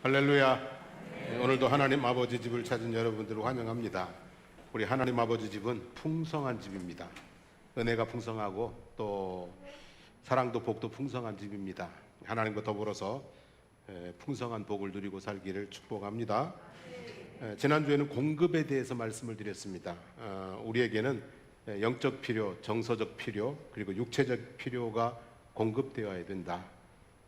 할렐루야. 오늘도 하나님 아버지 집을 찾은 여러분들을 환영합니다. 우리 하나님 아버지 집은 풍성한 집입니다. 은혜가 풍성하고 또 사랑도 복도 풍성한 집입니다. 하나님과 더불어서 풍성한 복을 누리고 살기를 축복합니다. 지난주에는 공급에 대해서 말씀을 드렸습니다. 우리에게는 영적 필요, 정서적 필요, 그리고 육체적 필요가 공급되어야 된다.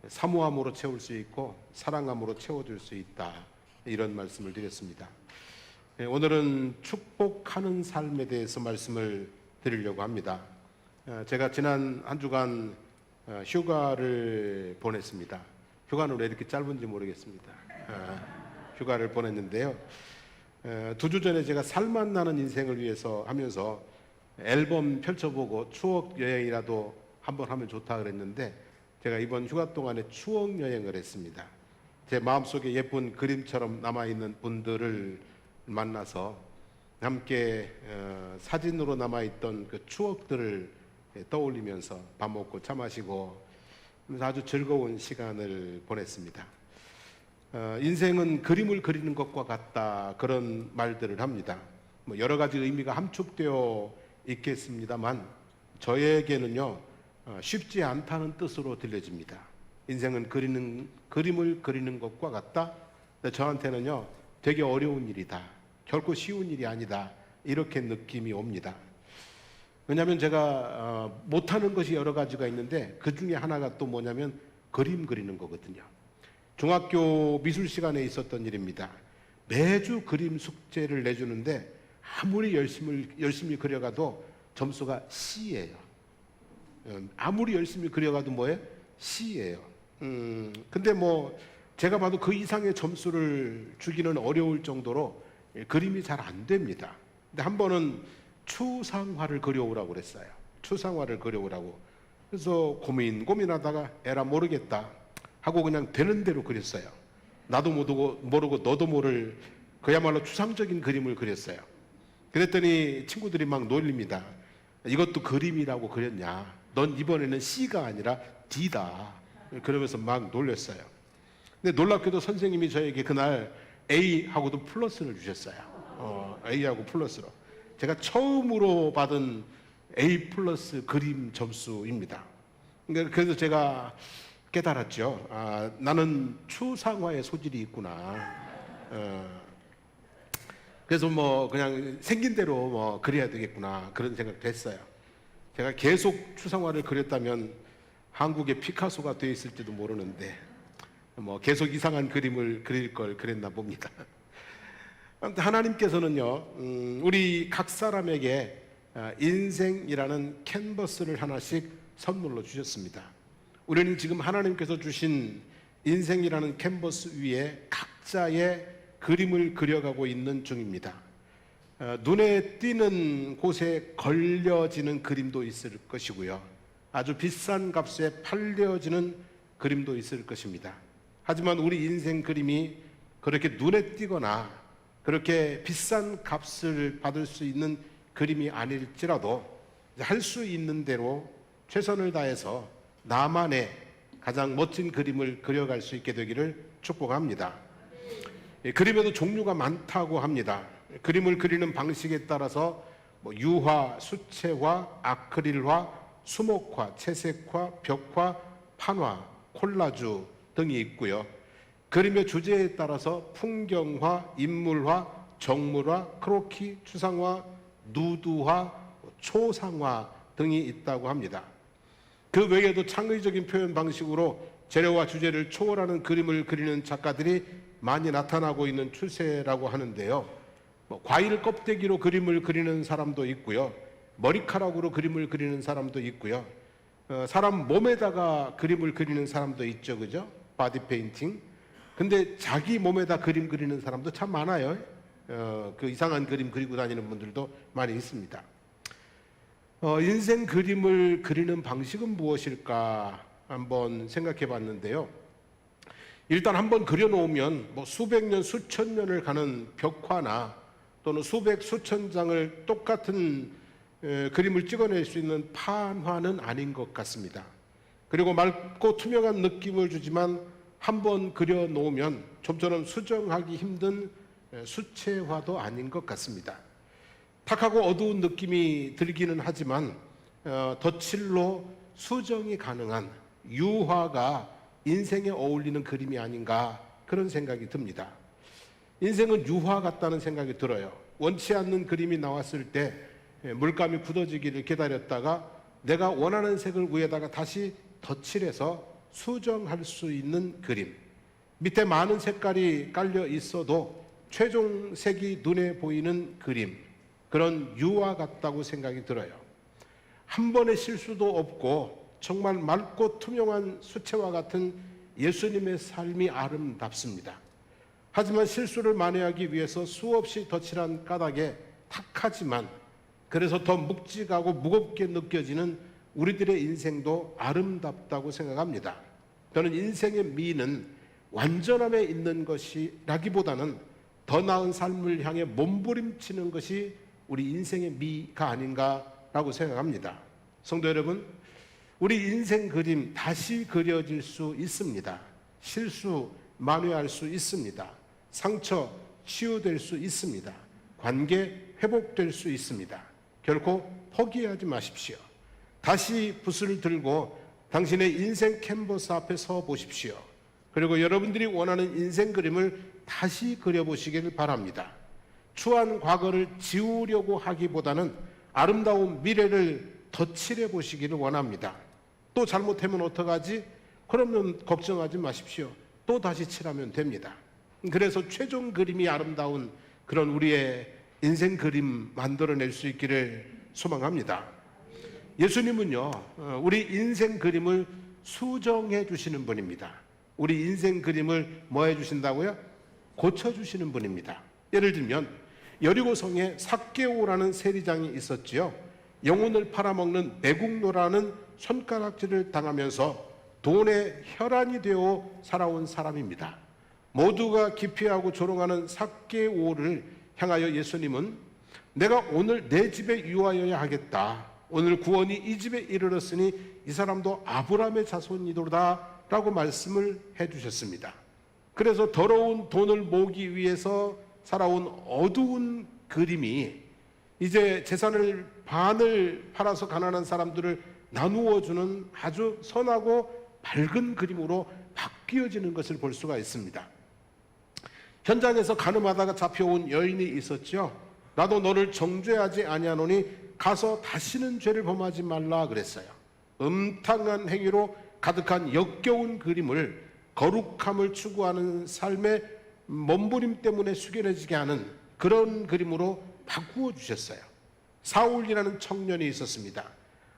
사모함으로 채울 수 있고 사랑함으로 채워줄 수 있다. 이런 말씀을 드렸습니다. 오늘은 축복하는 삶에 대해서 말씀을 드리려고 합니다. 제가 지난 한 주간 휴가를 보냈습니다. 휴가는 왜 이렇게 짧은지 모르겠습니다. 휴가를 보냈는데요. 2주 전에 제가 살맛 나는 인생을 위해서 하면서 앨범 펼쳐보고 추억 여행이라도 한번 하면 좋다 그랬는데, 제가 이번 휴가 동안에 추억 여행을 했습니다. 제 마음속에 예쁜 그림처럼 남아있는 분들을 만나서 함께 사진으로 남아있던 그 추억들을 떠올리면서 밥 먹고 차 마시고 아주 즐거운 시간을 보냈습니다. 인생은 그림을 그리는 것과 같다, 그런 말들을 합니다. 여러 가지 의미가 함축되어 있겠습니다만 저에게는요, 쉽지 않다는 뜻으로 들려집니다. 인생은 그림을 그리는 것과 같다. 근데 저한테는요, 되게 어려운 일이다. 결코 쉬운 일이 아니다. 이렇게 느낌이 옵니다. 왜냐하면 제가 못하는 것이 여러 가지가 있는데 그 중에 하나가 또 뭐냐면 그림 그리는 거거든요. 중학교 미술 시간에 있었던 일입니다. 매주 그림 숙제를 내주는데 아무리 열심히 그려가도 점수가 C예요. 아무리 열심히 그려가도 뭐예요? C예요. 근데 뭐 제가 봐도 그 이상의 점수를 주기는 어려울 정도로 그림이 잘 안 됩니다. 근데 한 번은 추상화를 그려오라고 그랬어요. 추상화를 그려오라고. 그래서 고민하다가 에라 모르겠다 하고 그냥 되는 대로 그렸어요. 나도 모르고 너도 모를 그야말로 추상적인 그림을 그렸어요. 그랬더니 친구들이 막 놀립니다. 이것도 그림이라고 그렸냐? 넌 이번에는 C가 아니라 D다. 그러면서 막 놀렸어요. 근데 놀랍게도 선생님이 저에게 그날 A하고도 플러스를 주셨어요. A하고 플러스로. 제가 처음으로 받은 A 플러스 그림 점수입니다. 그래서 제가 깨달았죠. 나는 추상화의 소질이 있구나. 그래서 뭐 그냥 생긴 대로 뭐 그려야 되겠구나, 그런 생각도 했어요. 제가 계속 추상화를 그렸다면 한국의 피카소가 되어 있을지도 모르는데 뭐 계속 이상한 그림을 그릴 걸 그랬나 봅니다. 아무튼 하나님께서는요, 우리 각 사람에게 인생이라는 캔버스를 하나씩 선물로 주셨습니다. 우리는 지금 하나님께서 주신 인생이라는 캔버스 위에 각자의 그림을 그려가고 있는 중입니다. 눈에 띄는 곳에 걸려지는 그림도 있을 것이고요, 아주 비싼 값에 팔려지는 그림도 있을 것입니다. 하지만 우리 인생 그림이 그렇게 눈에 띄거나 그렇게 비싼 값을 받을 수 있는 그림이 아닐지라도 할 수 있는 대로 최선을 다해서 나만의 가장 멋진 그림을 그려갈 수 있게 되기를 축복합니다. 그림에도 종류가 많다고 합니다. 그림을 그리는 방식에 따라서 유화, 수채화, 아크릴화, 수목화, 채색화, 벽화, 판화, 콜라주 등이 있고요. 그림의 주제에 따라서 풍경화, 인물화, 정물화, 크로키, 추상화, 누드화, 초상화 등이 있다고 합니다. 그 외에도 창의적인 표현 방식으로 재료와 주제를 초월하는 그림을 그리는 작가들이 많이 나타나고 있는 추세라고 하는데요. 과일 껍데기로 그림을 그리는 사람도 있고요, 머리카락으로 그림을 그리는 사람도 있고요, 사람 몸에다가 그림을 그리는 사람도 있죠, 그죠? 바디 페인팅. 근데 자기 몸에다 그림 그리는 사람도 참 많아요. 그 이상한 그림 그리고 다니는 분들도 많이 있습니다. 인생 그림을 그리는 방식은 무엇일까 한번 생각해 봤는데요. 일단 한번 그려놓으면 수백 년, 수천 년을 가는 벽화나 또는 수백, 수천 장을 똑같은 그림을 찍어낼 수 있는 판화는 아닌 것 같습니다. 그리고 맑고 투명한 느낌을 주지만 한번 그려 놓으면 좀처럼 수정하기 힘든 수채화도 아닌 것 같습니다. 탁하고 어두운 느낌이 들기는 하지만 덧칠로 수정이 가능한 유화가 인생에 어울리는 그림이 아닌가 그런 생각이 듭니다. 인생은 유화 같다는 생각이 들어요. 원치 않는 그림이 나왔을 때 물감이 굳어지기를 기다렸다가 내가 원하는 색을 위에다가 다시 덧칠해서 수정할 수 있는 그림, 밑에 많은 색깔이 깔려 있어도 최종 색이 눈에 보이는 그림, 그런 유화 같다고 생각이 들어요. 한 번의 실수도 없고 정말 맑고 투명한 수채화 같은 예수님의 삶이 아름답습니다. 하지만 실수를 만회하기 위해서 수없이 덧칠한 까닭에 탁하지만 그래서 더 묵직하고 무겁게 느껴지는 우리들의 인생도 아름답다고 생각합니다. 저는 인생의 미는 완전함에 있는 것이라기보다는 더 나은 삶을 향해 몸부림치는 것이 우리 인생의 미가 아닌가라고 생각합니다. 성도 여러분, 우리 인생 그림 다시 그려질 수 있습니다. 실수 만회할 수 있습니다. 상처 치유될 수 있습니다. 관계 회복될 수 있습니다. 결코 포기하지 마십시오. 다시 붓을 들고 당신의 인생 캔버스 앞에 서 보십시오. 그리고 여러분들이 원하는 인생 그림을 다시 그려보시길 바랍니다. 추한 과거를 지우려고 하기보다는 아름다운 미래를 덧칠해 보시기를 원합니다. 또 잘못하면 어떡하지? 그러면 걱정하지 마십시오. 또 다시 칠하면 됩니다. 그래서 최종 그림이 아름다운 그런 우리의 인생 그림 만들어낼 수 있기를 소망합니다. 예수님은요, 우리 인생 그림을 수정해 주시는 분입니다. 우리 인생 그림을 뭐 해 주신다고요? 고쳐 주시는 분입니다. 예를 들면 여리고성에 삭개오라는 세리장이 있었지요. 영혼을 팔아먹는 매국노라는 손가락질을 당하면서 돈의 혈안이 되어 살아온 사람입니다. 모두가 기피하고 조롱하는 삭개오를 향하여 예수님은 내가 오늘 내 집에 유하여야 하겠다. 오늘 구원이 이 집에 이르렀으니 이 사람도 아브라함의 자손이로다 라고 말씀을 해주셨습니다. 그래서 더러운 돈을 모으기 위해서 살아온 어두운 그림이 이제 재산을 반을 팔아서 가난한 사람들을 나누어 주는 아주 선하고 밝은 그림으로 바뀌어지는 것을 볼 수가 있습니다. 현장에서 가늠하다가 잡혀온 여인이 있었죠. 나도 너를 정죄하지 아니하노니 가서 다시는 죄를 범하지 말라 그랬어요. 음탕한 행위로 가득한 역겨운 그림을 거룩함을 추구하는 삶의 몸부림 때문에 숙연해지게 하는 그런 그림으로 바꾸어 주셨어요. 사울이라는 청년이 있었습니다.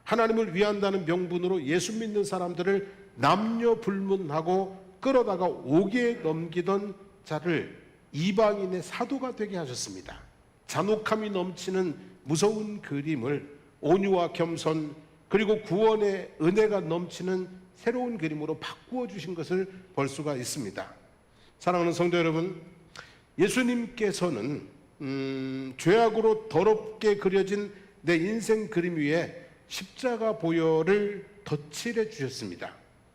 하나님을 위한다는 명분으로 예수 믿는 사람들을 남녀 불문하고 끌어다가 옥에 넘기던 자를 이방인의 사도가 되게 하셨습니다. 잔혹함이 넘치는 무서운 그림을 온유와 겸손 그리고 구원의 은혜가 넘치는 새로운 그림으로 바꾸어 주신 것을 볼 수가 있습니다. 사랑하는 성도 여러분, 예수님께서는 죄악으로 더럽게 그려진 내 인생 그림 위에 십자가 보혈을 덧칠해 주셨습니다.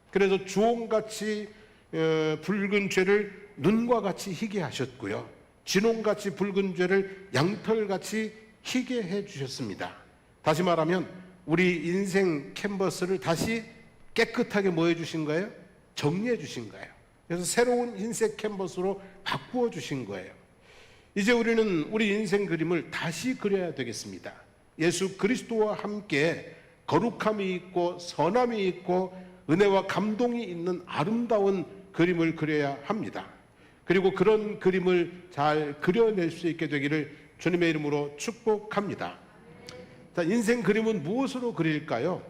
그래서 주홍같이 붉은 죄를 눈과 같이 희게 하셨고요, 진홍같이 붉은 죄를 양털같이 희게 해 주셨습니다. 다시 말하면 우리 인생 캔버스를 다시 깨끗하게 뭐 해주신 거예요? 정리해 주신 거예요. 그래서 새로운 인생 캔버스로 바꾸어 주신 거예요. 이제 우리는 우리 인생 그림을 다시 그려야 되겠습니다. 예수 그리스도와 함께 거룩함이 있고 선함이 있고 은혜와 감동이 있는 아름다운 그림을 그려야 합니다. 그리고 그런 그림을 잘 그려낼 수 있게 되기를 주님의 이름으로 축복합니다. 자, 인생 그림은 무엇으로 그릴까요?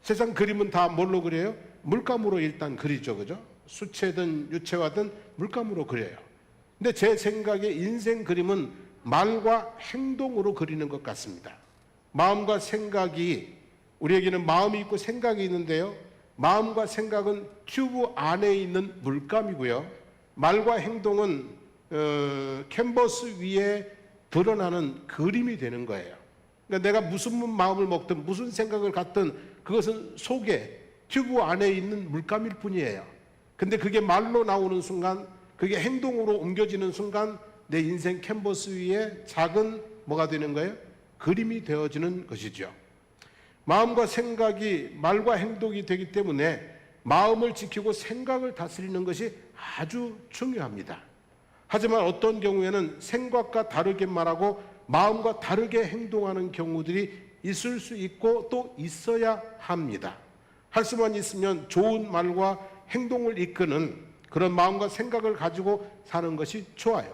세상 그림은 다 뭘로 그려요? 물감으로 일단 그리죠, 그죠? 수채든 유채화든 물감으로 그려요. 근데 제 생각에 인생 그림은 말과 행동으로 그리는 것 같습니다. 마음과 생각이, 우리에게는 마음이 있고 생각이 있는데요, 마음과 생각은 튜브 안에 있는 물감이고요, 말과 행동은 캔버스 위에 드러나는 그림이 되는 거예요. 그러니까 내가 무슨 마음을 먹든 무슨 생각을 갖든 그것은 속에 튜브 안에 있는 물감일 뿐이에요. 근데 그게 말로 나오는 순간, 그게 행동으로 옮겨지는 순간 내 인생 캔버스 위에 작은 뭐가 되는 거예요? 그림이 되어지는 것이죠. 마음과 생각이 말과 행동이 되기 때문에 마음을 지키고 생각을 다스리는 것이 아주 중요합니다. 하지만 어떤 경우에는 생각과 다르게 말하고 마음과 다르게 행동하는 경우들이 있을 수 있고 또 있어야 합니다. 할 수만 있으면 좋은 말과 행동을 이끄는 그런 마음과 생각을 가지고 사는 것이 좋아요.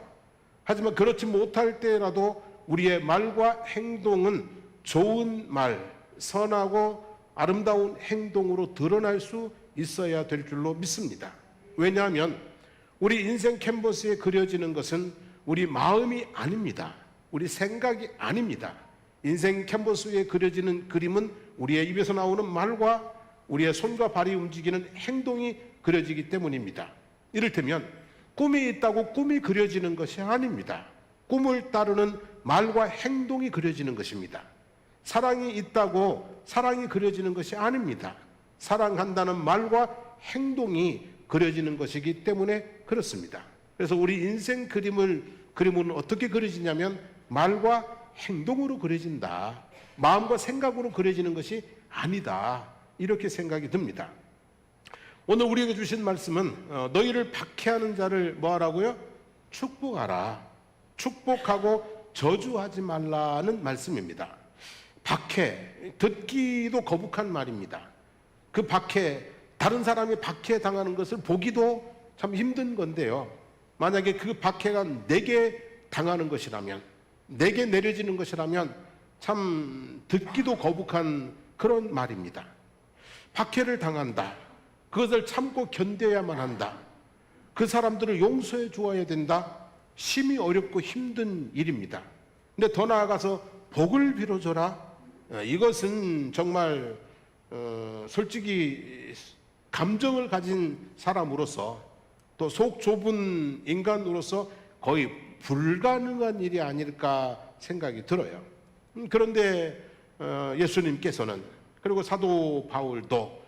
하지만 그렇지 못할 때라도 우리의 말과 행동은 좋은 말, 선하고 아름다운 행동으로 드러날 수 있어야 될 줄로 믿습니다. 왜냐하면 우리 인생 캔버스에 그려지는 것은 우리 마음이 아닙니다. 우리 생각이 아닙니다. 인생 캔버스 위에 그려지는 그림은 우리의 입에서 나오는 말과 우리의 손과 발이 움직이는 행동이 그려지기 때문입니다. 이를테면 꿈이 있다고 꿈이 그려지는 것이 아닙니다. 꿈을 따르는 말과 행동이 그려지는 것입니다. 사랑이 있다고 사랑이 그려지는 것이 아닙니다. 사랑한다는 말과 행동이 그려지는 것이기 때문에 그렇습니다. 그래서 우리 인생 그림은 어떻게 그려지냐면 말과 행동으로 그려진다. 마음과 생각으로 그려지는 것이 아니다. 이렇게 생각이 듭니다. 오늘 우리에게 주신 말씀은 너희를 박해하는 자를 뭐하라고요? 축복하라. 축복하고 저주하지 말라는 말씀입니다. 박해, 듣기도 거북한 말입니다. 그 박해, 다른 사람이 박해 당하는 것을 보기도 참 힘든 건데요. 만약에 그 박해가 내게 당하는 것이라면, 내게 내려지는 것이라면 참 듣기도 거북한 그런 말입니다. 박해를 당한다. 그것을 참고 견뎌야만 한다. 그 사람들을 용서해 주어야 된다. 심히 어렵고 힘든 일입니다. 근데 더 나아가서 복을 빌어줘라. 이것은 정말 솔직히 감정을 가진 사람으로서 또 속 좁은 인간으로서 거의 불가능한 일이 아닐까 생각이 들어요. 그런데 예수님께서는 그리고 사도 바울도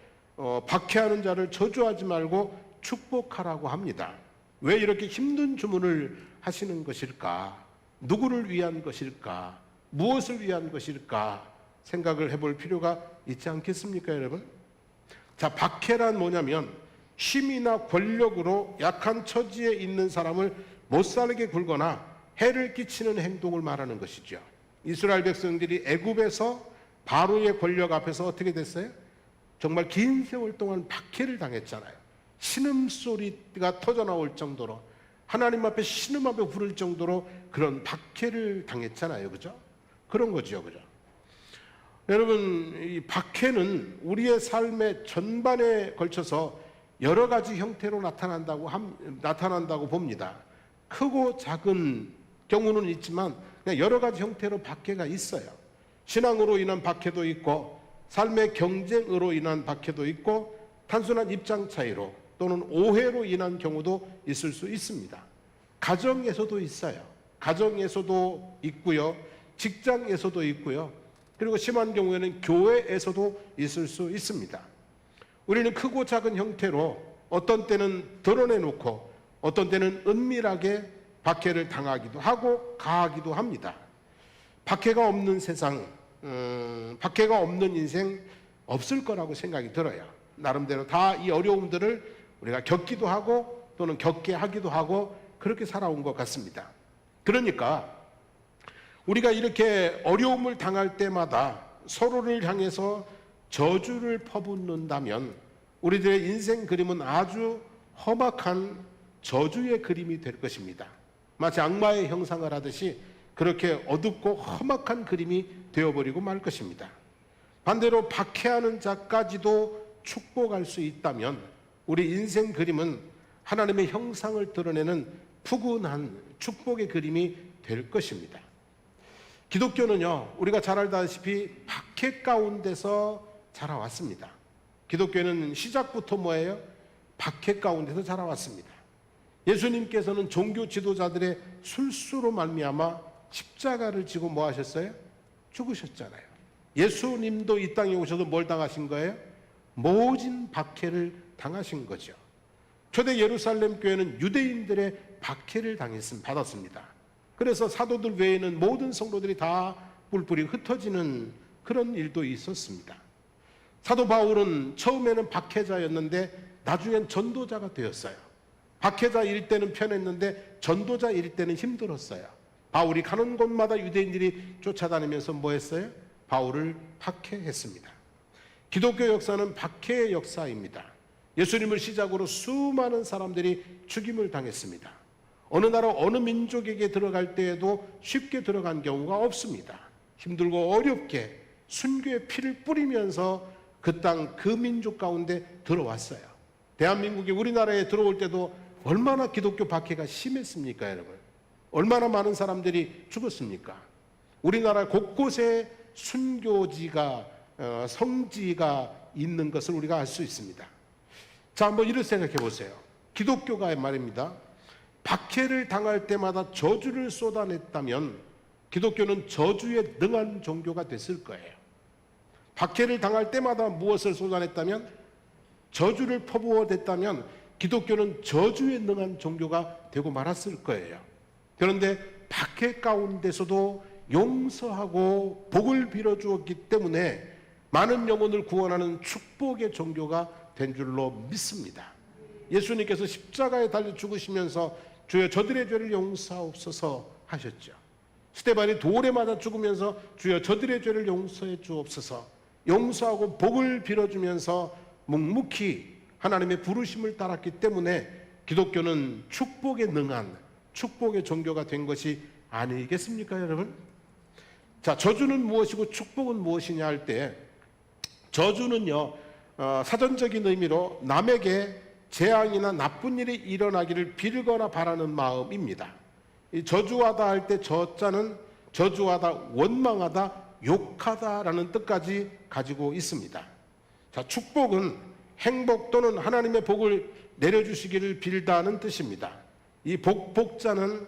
박해하는 자를 저주하지 말고 축복하라고 합니다. 왜 이렇게 힘든 주문을 하시는 것일까? 누구를 위한 것일까? 무엇을 위한 것일까? 생각을 해볼 필요가 있지 않겠습니까, 여러분? 자, 박해란 뭐냐면 힘이나 권력으로 약한 처지에 있는 사람을 못살게 굴거나 해를 끼치는 행동을 말하는 것이죠. 이스라엘 백성들이 애굽에서 바로의 권력 앞에서 어떻게 됐어요? 정말 긴 세월 동안 박해를 당했잖아요. 신음소리가 터져나올 정도로, 하나님 앞에 신음하며 부를 정도로 그런 박해를 당했잖아요. 그죠? 그런 거죠. 그죠? 여러분, 이 박해는 우리의 삶의 전반에 걸쳐서 여러 가지 형태로 나타난다고 봅니다. 크고 작은 경우는 있지만 그냥 여러 가지 형태로 박해가 있어요. 신앙으로 인한 박해도 있고, 삶의 경쟁으로 인한 박해도 있고, 단순한 입장 차이로 또는 오해로 인한 경우도 있을 수 있습니다. 가정에서도 있어요. 가정에서도 있고요. 직장에서도 있고요. 그리고 심한 경우에는 교회에서도 있을 수 있습니다. 우리는 크고 작은 형태로 어떤 때는 드러내놓고 어떤 때는 은밀하게 박해를 당하기도 하고 가하기도 합니다. 박해가 없는 세상, 박해가 없는 인생 없을 거라고 생각이 들어요. 나름대로 다 이 어려움들을 우리가 겪기도 하고 또는 겪게 하기도 하고 그렇게 살아온 것 같습니다. 그러니까 우리가 이렇게 어려움을 당할 때마다 서로를 향해서 저주를 퍼붓는다면 우리들의 인생 그림은 아주 험악한 저주의 그림이 될 것입니다. 마치 악마의 형상을 하듯이 그렇게 어둡고 험악한 그림이 되어버리고 말 것입니다. 반대로 박해하는 자까지도 축복할 수 있다면 우리 인생 그림은 하나님의 형상을 드러내는 푸근한 축복의 그림이 될 것입니다. 기독교는요, 우리가 잘 알다시피 박해 가운데서 자라왔습니다. 기독교는 시작부터 뭐예요? 박해 가운데서 자라왔습니다. 예수님께서는 종교 지도자들의 술수로 말미암아 십자가를 지고 뭐 하셨어요? 죽으셨잖아요. 예수님도 이 땅에 오셔서 뭘 당하신 거예요? 모진 박해를 당하신 거죠. 초대 예루살렘 교회는 유대인들의 박해를 받았습니다. 그래서 사도들 외에는 모든 성도들이 다 뿔뿔이 흩어지는 그런 일도 있었습니다. 사도 바울은 처음에는 박해자였는데 나중엔 전도자가 되었어요. 박해자일 때는 편했는데 전도자일 때는 힘들었어요. 바울이 가는 곳마다 유대인들이 쫓아다니면서 뭐 했어요? 바울을 박해했습니다. 기독교 역사는 박해의 역사입니다. 예수님을 시작으로 수많은 사람들이 죽임을 당했습니다. 어느 나라 어느 민족에게 들어갈 때에도 쉽게 들어간 경우가 없습니다. 힘들고 어렵게 순교의 피를 뿌리면서 그 땅 그 민족 가운데 들어왔어요. 대한민국이 우리나라에 들어올 때도 얼마나 기독교 박해가 심했습니까, 여러분? 얼마나 많은 사람들이 죽었습니까? 우리나라 곳곳에 순교지가 성지가 있는 것을 우리가 알 수 있습니다. 자, 한번 이렇게 생각해 보세요. 기독교가 말입니다. 박해를 당할 때마다 저주를 쏟아냈다면 기독교는 저주에 능한 종교가 됐을 거예요. 박해를 당할 때마다 무엇을 쏟아냈다면, 저주를 퍼부어댔다면 기독교는 저주에 능한 종교가 되고 말았을 거예요. 그런데 박해 가운데서도 용서하고 복을 빌어주었기 때문에 많은 영혼을 구원하는 축복의 종교가 된 줄로 믿습니다. 예수님께서 십자가에 달려 죽으시면서 주여 저들의 죄를 용서하옵소서 하셨죠. 스데반이 돌에 맞아 죽으면서 주여 저들의 죄를 용서해 주옵소서, 용서하고 복을 빌어주면서 묵묵히 하나님의 부르심을 따랐기 때문에 기독교는 축복에 능한 축복의 종교가 된 것이 아니겠습니까, 여러분? 자, 저주는 무엇이고 축복은 무엇이냐 할 때, 저주는요, 사전적인 의미로 남에게 재앙이나 나쁜 일이 일어나기를 빌거나 바라는 마음입니다. 이 저주하다 할 때 저자는 저주하다, 원망하다, 욕하다라는 뜻까지 가지고 있습니다. 자, 축복은 행복 또는 하나님의 복을 내려주시기를 빌다는 뜻입니다. 이 복자는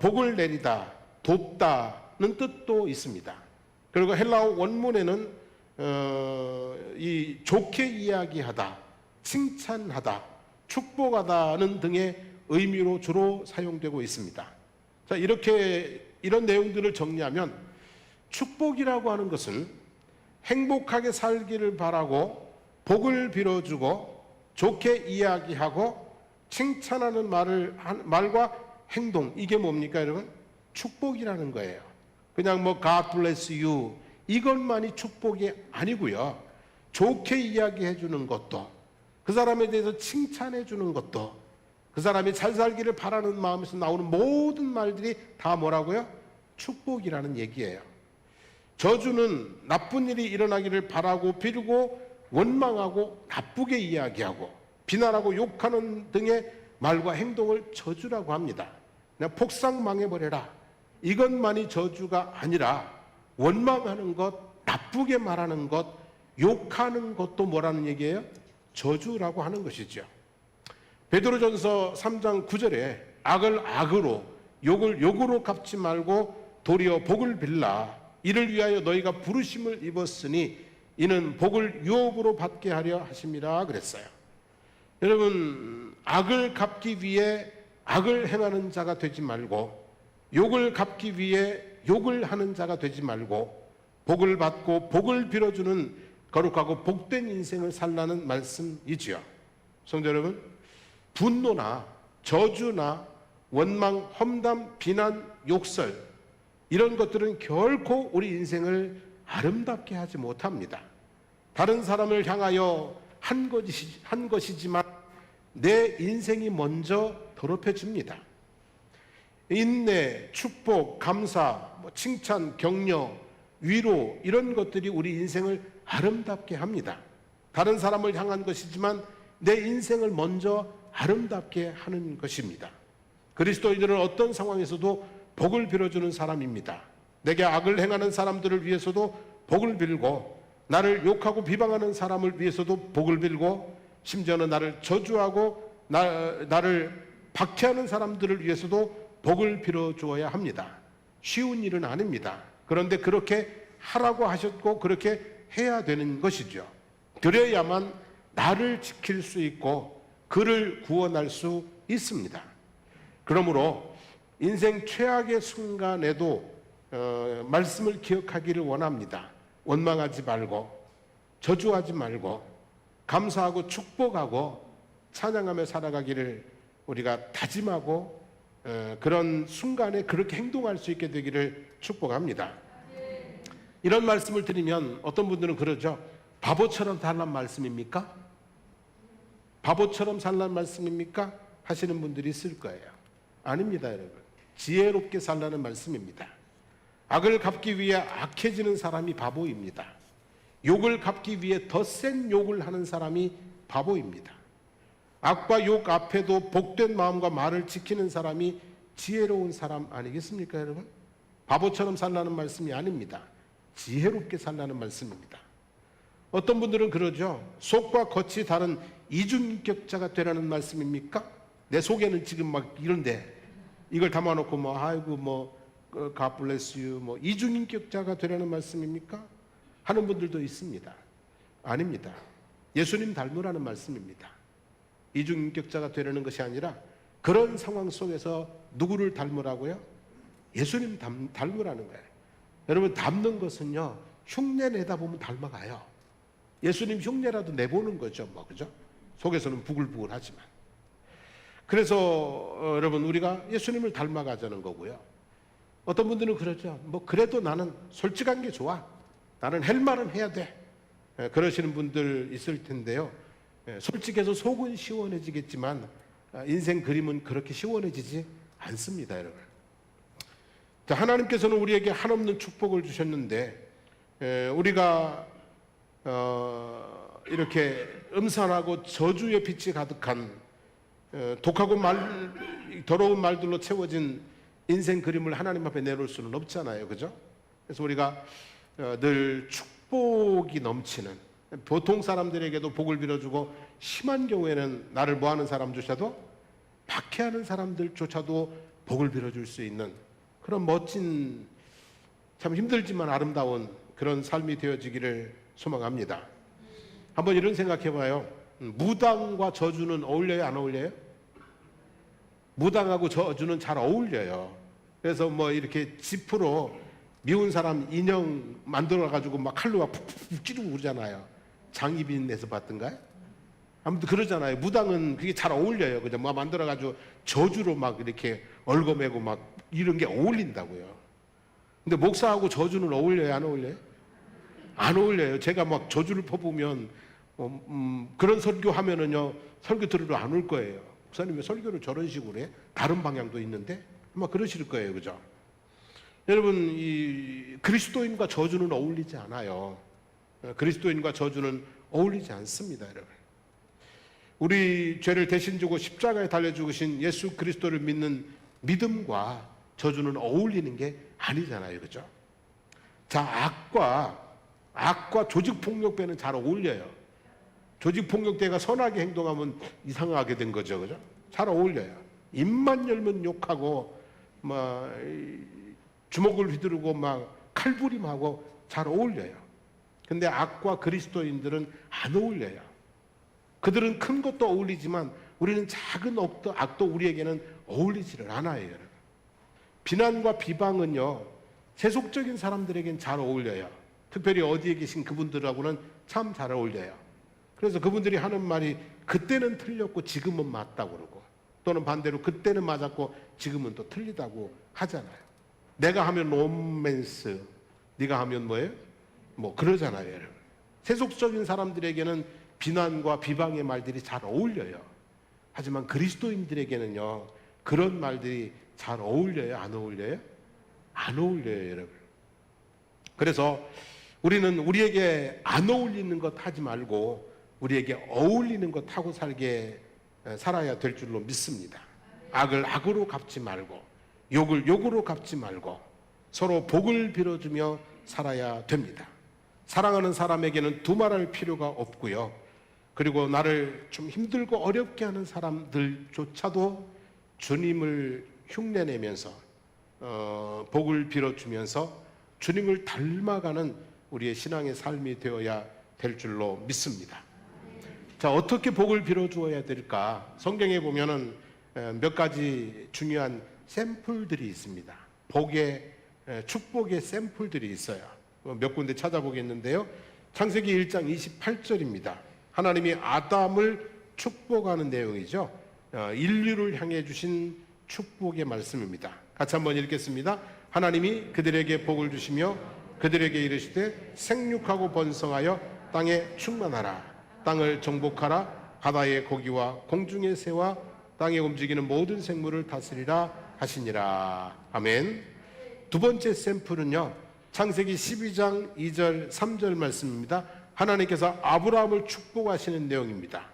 복을 내리다, 돕다는 뜻도 있습니다. 그리고 헬라어 원문에는 이 좋게 이야기하다, 칭찬하다, 축복하다는 등의 의미로 주로 사용되고 있습니다. 자, 이런 내용들을 정리하면 축복이라고 하는 것은 행복하게 살기를 바라고 복을 빌어주고 좋게 이야기하고 칭찬하는 말과 행동, 이게 뭡니까, 여러분? 축복이라는 거예요. 그냥 뭐 God bless you 이것만이 축복이 아니고요. 좋게 이야기해 주는 것도, 그 사람에 대해서 칭찬해 주는 것도, 그 사람이 잘 살기를 바라는 마음에서 나오는 모든 말들이 다 뭐라고요? 축복이라는 얘기예요. 저주는 나쁜 일이 일어나기를 바라고 빌고 원망하고 나쁘게 이야기하고 비난하고 욕하는 등의 말과 행동을 저주라고 합니다. 그냥 폭삭 망해버려라, 이것만이 저주가 아니라 원망하는 것, 나쁘게 말하는 것, 욕하는 것도 뭐라는 얘기예요? 저주라고 하는 것이죠. 베드로전서 3장 9절에 악을 악으로 욕을 욕으로 갚지 말고 도리어 복을 빌라, 이를 위하여 너희가 부르심을 입었으니 이는 복을 유업으로 받게 하려 하심이라 그랬어요. 여러분, 악을 갚기 위해 악을 행하는 자가 되지 말고, 욕을 갚기 위해 욕을 하는 자가 되지 말고, 복을 받고 복을 빌어주는 거룩하고 복된 인생을 살라는 말씀이지요. 성도 여러분, 분노나 저주나 원망, 험담, 비난, 욕설, 이런 것들은 결코 우리 인생을 아름답게 하지 못합니다. 다른 사람을 향하여 한 것이지만 내 인생이 먼저 더럽혀집니다. 인내, 축복, 감사, 칭찬, 격려, 위로, 이런 것들이 우리 인생을 아름답게 합니다. 다른 사람을 향한 것이지만 내 인생을 먼저 아름답게 하는 것입니다. 그리스도인들은 어떤 상황에서도 복을 빌어주는 사람입니다. 내게 악을 행하는 사람들을 위해서도 복을 빌고, 나를 욕하고 비방하는 사람을 위해서도 복을 빌고, 심지어는 나를 저주하고 나를 박해하는 사람들을 위해서도 복을 빌어주어야 합니다. 쉬운 일은 아닙니다. 그런데 그렇게 하라고 하셨고 그렇게 해야 되는 것이죠. 그래야만 나를 지킬 수 있고 그를 구원할 수 있습니다. 그러므로 인생 최악의 순간에도 말씀을 기억하기를 원합니다. 원망하지 말고 저주하지 말고 감사하고 축복하고 찬양하며 살아가기를 우리가 다짐하고 그런 순간에 그렇게 행동할 수 있게 되기를 축복합니다. 이런 말씀을 드리면 어떤 분들은 그러죠. 바보처럼 살란 말씀입니까? 바보처럼 살란 말씀입니까? 하시는 분들이 있을 거예요. 아닙니다, 여러분. 지혜롭게 살라는 말씀입니다. 악을 갚기 위해 악해지는 사람이 바보입니다. 욕을 갚기 위해 더 센 욕을 하는 사람이 바보입니다. 악과 욕 앞에도 복된 마음과 말을 지키는 사람이 지혜로운 사람 아니겠습니까, 여러분? 바보처럼 살라는 말씀이 아닙니다. 지혜롭게 살라는 말씀입니다. 어떤 분들은 그러죠. 속과 겉이 다른 이중인격자가 되라는 말씀입니까? 내 속에는 지금 막 이런데 이걸 담아놓고 뭐 아이고 뭐 God bless you 뭐 이중인격자가 되라는 말씀입니까? 하는 분들도 있습니다. 아닙니다. 예수님 닮으라는 말씀입니다. 이중인격자가 되려는 것이 아니라 그런 상황 속에서 누구를 닮으라고요? 예수님 닮으라는 거예요. 여러분, 닮는 것은요, 흉내 내다 보면 닮아가요. 예수님 흉내라도 내보는 거죠, 뭐, 그죠? 속에서는 부글부글하지만. 그래서 여러분, 우리가 예수님을 닮아가자는 거고요. 어떤 분들은 그러죠. 뭐 그래도 나는 솔직한 게 좋아. 나는 할 말은 해야 돼. 그러시는 분들 있을 텐데요. 솔직해서 속은 시원해지겠지만 인생 그림은 그렇게 시원해지지 않습니다, 여러분. 자, 하나님께서는 우리에게 한없는 축복을 주셨는데 우리가 이렇게 음산하고 저주의 빛이 가득한 독하고 더러운 말들로 채워진 인생 그림을 하나님 앞에 내놓을 수는 없잖아요, 그죠? 그래서 우리가 늘 축복이 넘치는, 보통 사람들에게도 복을 빌어주고 심한 경우에는 나를 뭐하는 사람조차도 박해하는 사람들조차도 복을 빌어줄 수 있는 그런 멋진, 참 힘들지만 아름다운 그런 삶이 되어지기를 소망합니다. 한번 이런 생각해봐요. 무당과 저주는 어울려요, 안 어울려요? 무당하고 저주는 잘 어울려요. 그래서 뭐 이렇게 지프로 미운 사람 인형 만들어가지고 막 칼로 막 푹푹 찌르고 그러잖아요. 장희빈에서 봤던가요? 아무튼 그러잖아요. 무당은 그게 잘 어울려요. 그죠? 뭐 만들어가지고 저주로 막 이렇게 얽어매고 막 이런 게 어울린다고요. 근데 목사하고 저주는 어울려요, 안 어울려요? 안 어울려요. 제가 막 저주를 퍼부으면 그런 설교하면은요, 설교 들으러 안 올 거예요. 목사님 왜 설교를 저런 식으로 해? 다른 방향도 있는데? 아마 그러실 거예요, 그죠? 여러분, 이 그리스도인과 저주는 어울리지 않아요. 그리스도인과 저주는 어울리지 않습니다, 여러분. 우리 죄를 대신 지고 십자가에 달려 죽으신 예수 그리스도를 믿는 믿음과 저주는 어울리는 게 아니잖아요, 그죠? 자, 악과 조직폭력배는 잘 어울려요. 조직폭력배가 선하게 행동하면 이상하게 된 거죠, 그죠? 잘 어울려요. 입만 열면 욕하고 막 주먹을 휘두르고 막 칼부림하고 잘 어울려요. 근데 악과 그리스도인들은 안 어울려요. 그들은 큰 것도 어울리지만 우리는 작은 악도 우리에게는 어울리지를 않아요, 여러분. 비난과 비방은요, 세속적인 사람들에겐 잘 어울려요. 특별히 어디에 계신 그분들하고는 참 잘 어울려요. 그래서 그분들이 하는 말이 그때는 틀렸고 지금은 맞다고 그러고, 또는 반대로 그때는 맞았고 지금은 또 틀리다고 하잖아요. 내가 하면 로맨스, 네가 하면 뭐예요? 뭐 그러잖아요, 여러분. 세속적인 사람들에게는 비난과 비방의 말들이 잘 어울려요. 하지만 그리스도인들에게는요, 그런 말들이 잘 어울려요, 안 어울려요? 안 어울려요, 여러분. 그래서 우리는 우리에게 안 어울리는 것 하지 말고 우리에게 어울리는 것 하고 살아야 될 줄로 믿습니다. 악을 악으로 갚지 말고 욕을 욕으로 갚지 말고 서로 복을 빌어주며 살아야 됩니다. 사랑하는 사람에게는 두말할 필요가 없고요. 그리고 나를 좀 힘들고 어렵게 하는 사람들조차도 주님을 흉내내면서 복을 빌어주면서 주님을 닮아가는 우리의 신앙의 삶이 되어야 될 줄로 믿습니다. 자, 어떻게 복을 빌어 주어야 될까? 성경에 보면은 몇 가지 중요한 샘플들이 있습니다. 복의, 축복의 샘플들이 있어요. 몇 군데 찾아보겠는데요. 창세기 1장 28절입니다. 하나님이 아담을 축복하는 내용이죠. 인류를 향해 주신 축복의 말씀입니다. 같이 한번 읽겠습니다. 하나님이 그들에게 복을 주시며 그들에게 이르시되 생육하고 번성하여 땅에 충만하라. 땅을 정복하라. 바다의 고기와 공중의 새와 땅에 움직이는 모든 생물을 다스리라 하시니라. 아멘. 두 번째 샘플은요, 창세기 12장 2절 3절 말씀입니다. 하나님께서 아브라함을 축복하시는 내용입니다.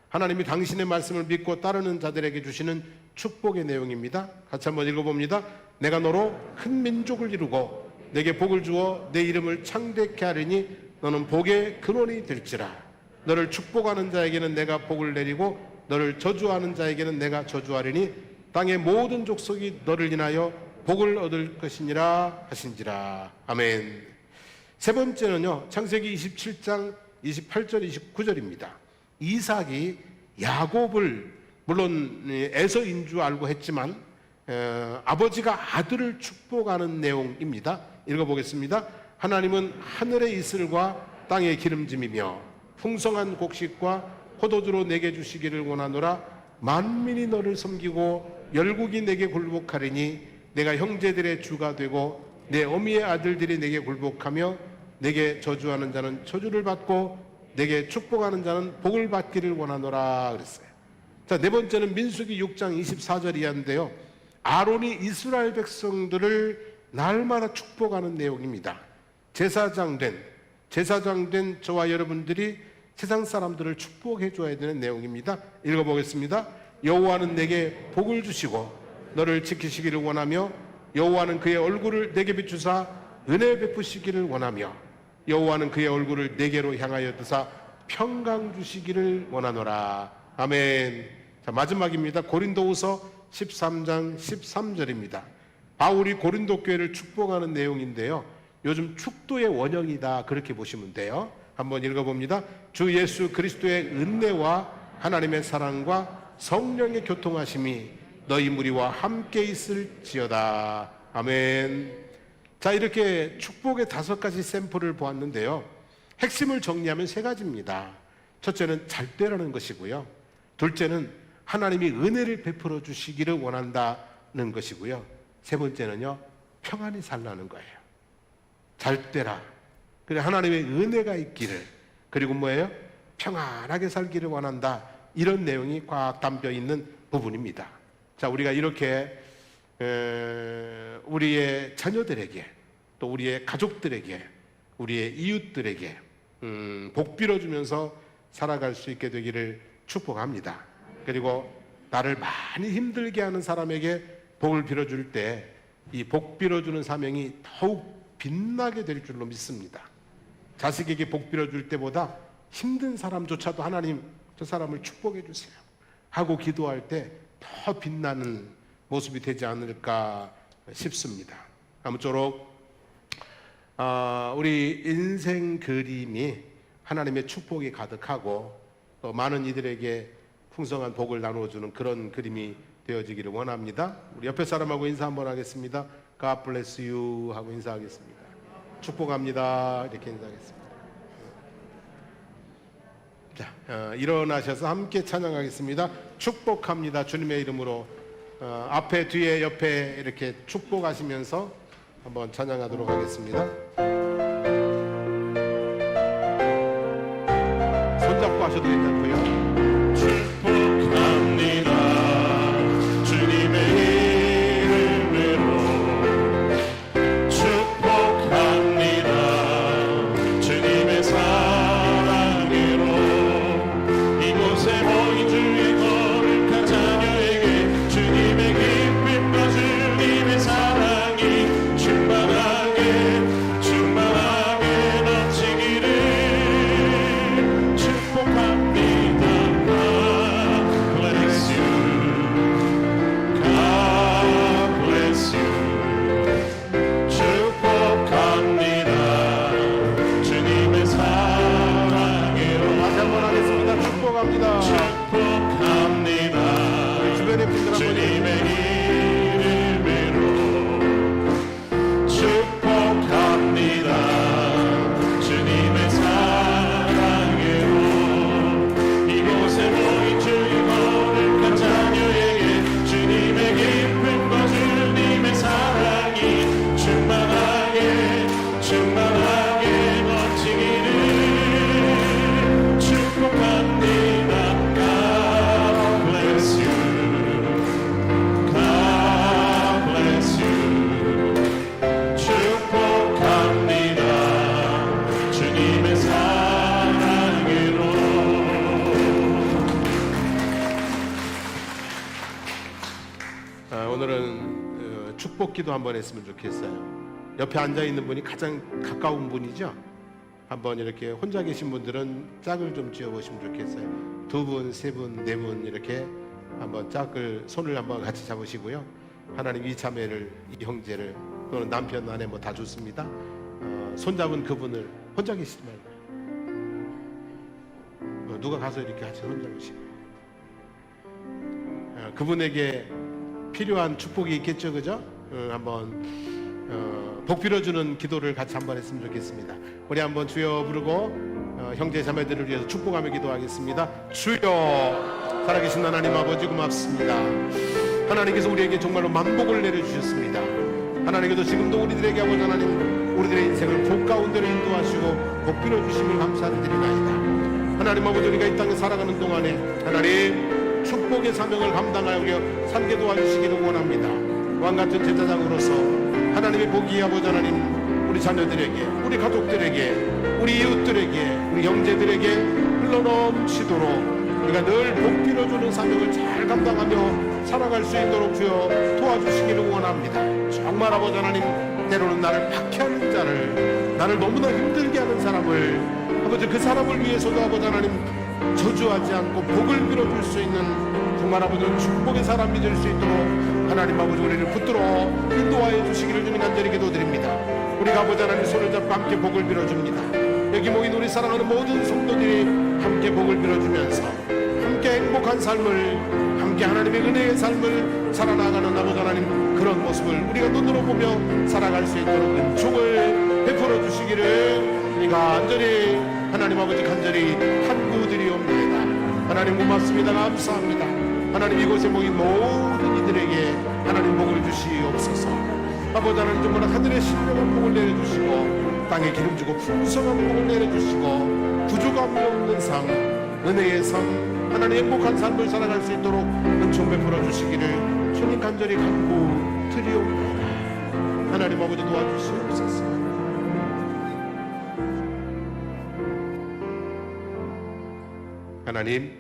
하나님이 당신의 말씀을 믿고 따르는 자들에게 주시는 축복의 내용입니다. 같이 한번 읽어봅니다. 내가 너로 큰 민족을 이루고 내게 복을 주어 내 이름을 창대케 하리니 너는 복의 근원이 될지라. 너를 축복하는 자에게는 내가 복을 내리고 너를 저주하는 자에게는 내가 저주하리니 땅의 모든 족속이 너를 인하여 복을 얻을 것이니라 하신지라. 아멘. 세 번째는요, 창세기 27장 28절 29절입니다. 이삭이 야곱을 물론 에서인 줄 알고 했지만 아버지가 아들을 축복하는 내용입니다. 읽어보겠습니다. 하나님은 하늘의 이슬과 땅의 기름짐이며 풍성한 곡식과 포도주로 내게 주시기를 원하노라. 만민이 너를 섬기고 열국이 내게 굴복하리니 내가 형제들의 주가 되고 내 어미의 아들들이 내게 굴복하며 내게 저주하는 자는 저주를 받고 내게 축복하는 자는 복을 받기를 원하노라 그랬어요. 자, 네 번째는 민수기 6장 24절 이하인데요. 아론이 이스라엘 백성들을 날마다 축복하는 내용입니다. 제사장 된 저와 여러분들이 세상 사람들을 축복해 줘야 되는 내용입니다. 읽어보겠습니다. 여호와는 내게 복을 주시고 너를 지키시기를 원하며 여호와는 그의 얼굴을 내게 비추사 은혜 베푸시기를 원하며 여호와는 그의 얼굴을 내게로 향하여 드사 평강 주시기를 원하노라. 아멘. 자, 마지막입니다. 고린도후서 13장 13절입니다. 바울이 고린도 교회를 축복하는 내용인데요. 요즘 축도의 원형이다 그렇게 보시면 돼요. 한번 읽어봅니다. 주 예수 그리스도의 은혜와 하나님의 사랑과 성령의 교통하심이 너희 무리와 함께 있을지어다. 아멘. 자, 이렇게 축복의 5가지 샘플을 보았는데요. 핵심을 정리하면 3가지입니다. 첫째는 잘 되라는 것이고요. 둘째는 하나님이 은혜를 베풀어 주시기를 원한다는 것이고요. 세 번째는요, 평안히 살라는 거예요. 잘 되라. 그래, 하나님의 은혜가 있기를, 그리고 뭐예요? 평안하게 살기를 원한다. 이런 내용이 꽉 담겨 있는 부분입니다. 자, 우리가 이렇게 우리의 자녀들에게, 또 우리의 가족들에게, 우리의 이웃들에게 복 빌어주면서 살아갈 수 있게 되기를 축복합니다. 그리고 나를 많이 힘들게 하는 사람에게 복을 빌어줄 때 이 복 빌어주는 사명이 더욱 빛나게 될 줄로 믿습니다. 자식에게 복 빌어줄 때보다 힘든 사람조차도 하나님 저 사람을 축복해 주세요 하고 기도할 때 더 빛나는 모습이 되지 않을까 싶습니다. 아무쪼록 우리 인생 그림이 하나님의 축복이 가득하고 또 많은 이들에게 풍성한 복을 나누어주는 그런 그림이 되어지기를 원합니다. 우리 옆에 사람하고 인사 한번 하겠습니다. God bless you 하고 인사하겠습니다. 축복합니다 이렇게 인사하겠습니다. 자, 일어나셔서 함께 찬양하겠습니다. 축복합니다. 주님의 이름으로 앞에 뒤에 옆에 이렇게 축복하시면서 한번 찬양하도록 하겠습니다. 손잡고 하셔도 괜찮고요. 축복합니다. 오늘은 축복기도 한번 했으면 좋겠어요. 옆에 앉아 있는 분이 가장 가까운 분이죠. 한번 이렇게 혼자 계신 분들은 짝을 좀 지어 보시면 좋겠어요. 2분, 3분, 4분 이렇게 한번 짝을 손을 한번 같이 잡으시고요. 하나님 이 자매를, 이 형제를, 또는 남편, 아내 뭐 다 좋습니다. 손잡은 그분을 혼자 계시지 말고 누가 가서 이렇게 같이 손잡으시고 그분에게 필요한 축복이 있겠죠, 그죠? 한번 복 빌어주는 기도를 같이 한번 했으면 좋겠습니다. 우리 한번 주여 부르고 형제 자매들을 위해서 축복하며 기도하겠습니다. 주여, 살아계신 하나님 아버지 고맙습니다. 하나님께서 우리에게 정말로 만복을 내려주셨습니다. 하나님께서 지금도 우리들에게 아버지 하나님, 우리들의 인생을 복 가운데로 인도하시고 복 빌어주심을 감사드리나이다. 하나님 아버지, 우리가 이 땅에 살아가는 동안에 하나님 축복의 사명을 감당하여 살게 도와주시기를 원합니다. 왕같은 제사장으로서 하나님의 복이 아버지 하나님, 우리 자녀들에게, 우리 가족들에게, 우리 이웃들에게, 우리 형제들에게 흘러넘치도록 우리가 늘 복 빌어주는 사명을 잘 감당하며 살아갈 수 있도록 주여 도와주시기를 원합니다. 정말 아버지 하나님, 때로는 나를 박해하는 자를, 나를 너무나 힘들게 하는 사람을, 아버지 그 사람을 위해서도 아버지 하나님 저주하지 않고 복을 빌어줄 수 있는 정말 아버지 축복의 사람이 될 수 있도록 하나님 아버지 우리를 붙들어 인도하여 주시기를 주님 간절히 기도드립니다. 우리가 아버지 하나님 손을 잡고 함께 복을 빌어줍니다. 여기 모인 우리 사랑하는 모든 성도들이 함께 복을 빌어주면서 함께 행복한 삶을, 함께 하나님의 은혜의 삶을 살아나가는 아버지 하나님, 그런 모습을 우리가 눈으로 보며 살아갈 수 있도록 은총을 베풀어 주시기를 우리가 간절히 하나님 아버지 간절히 간구드리옵나이다. 하나님 고맙습니다. 감사합니다. 하나님 이곳에 모인 모든 이들에게 하나님 복을 주시옵소서. 아버지 하나님 정말 하늘의 신령한 복을 내려주시고 땅에 기름지고 풍성한 복을 내려주시고 부족함이 없는 삶, 은혜의 삶, 하나님 행복한 삶을 살아갈 수 있도록 은총 베풀어 주시기를 주님 간절히 간구드리옵나이다. 하나님 아버지 도와주시옵소서. 하나님,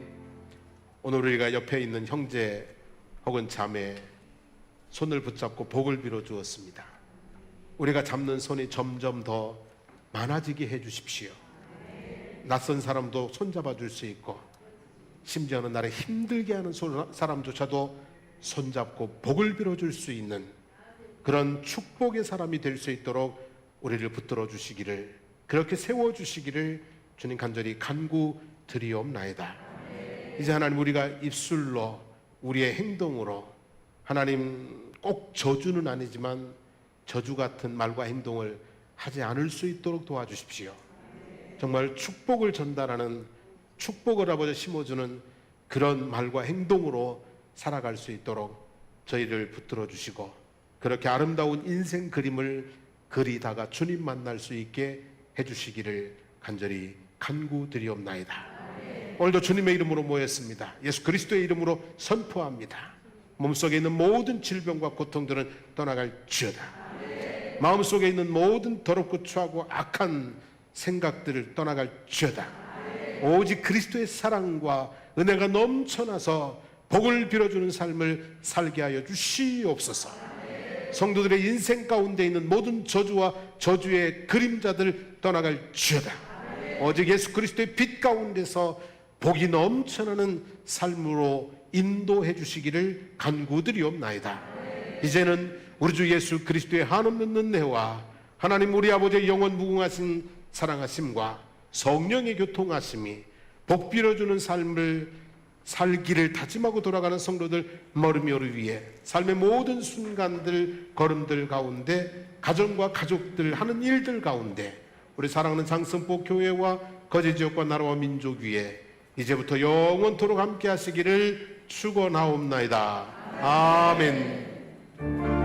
오늘 우리가 옆에 있는 형제 혹은 자매 손을 붙잡고 복을 빌어 주었습니다. 우리가 잡는 손이 점점 더 많아지게 해 주십시오. 낯선 사람도 손잡아 줄 수 있고, 심지어는 나를 힘들게 하는 사람조차도 손잡고 복을 빌어 줄 수 있는 그런 축복의 사람이 될 수 있도록 우리를 붙들어 주시기를, 그렇게 세워 주시기를 주님 간절히 간구드리옵나이다. 이제 하나님, 우리가 입술로, 우리의 행동으로 하나님 꼭 저주는 아니지만 저주 같은 말과 행동을 하지 않을 수 있도록 도와주십시오. 정말 축복을 전달하는, 축복을 아버지 심어주는 그런 말과 행동으로 살아갈 수 있도록 저희를 붙들어 주시고, 그렇게 아름다운 인생 그림을 그리다가 주님 만날 수 있게 해주시기를 간절히 간구드리옵나이다. 오늘도 주님의 이름으로 모였습니다. 예수 그리스도의 이름으로 선포합니다. 몸속에 있는 모든 질병과 고통들은 떠나갈지어다. 마음속에 있는 모든 더럽고 추하고 악한 생각들을 떠나갈지어다. 오직 그리스도의 사랑과 은혜가 넘쳐나서 복을 빌어주는 삶을 살게 하여 주시옵소서. 성도들의 인생 가운데 있는 모든 저주와 저주의 그림자들 떠나갈지어다. 오직 예수 그리스도의 빛 가운데서 복이 넘쳐나는 삶으로 인도해 주시기를 간구드리옵나이다. 이제는 우리 주 예수 그리스도의 한없는 은혜와 하나님 우리 아버지의 영원 무궁하신 사랑하심과 성령의 교통하심이 복 빌어주는 삶을 살기를 다짐하고 돌아가는 성도들 머리모를 위해 삶의 모든 순간들, 걸음들 가운데, 가정과 가족들 하는 일들 가운데, 우리 사랑하는 장성포 교회와 거제지역과 나라와 민족 위에 이제부터 영원토록 함께 하시기를 축원하옵나이다. 아멘.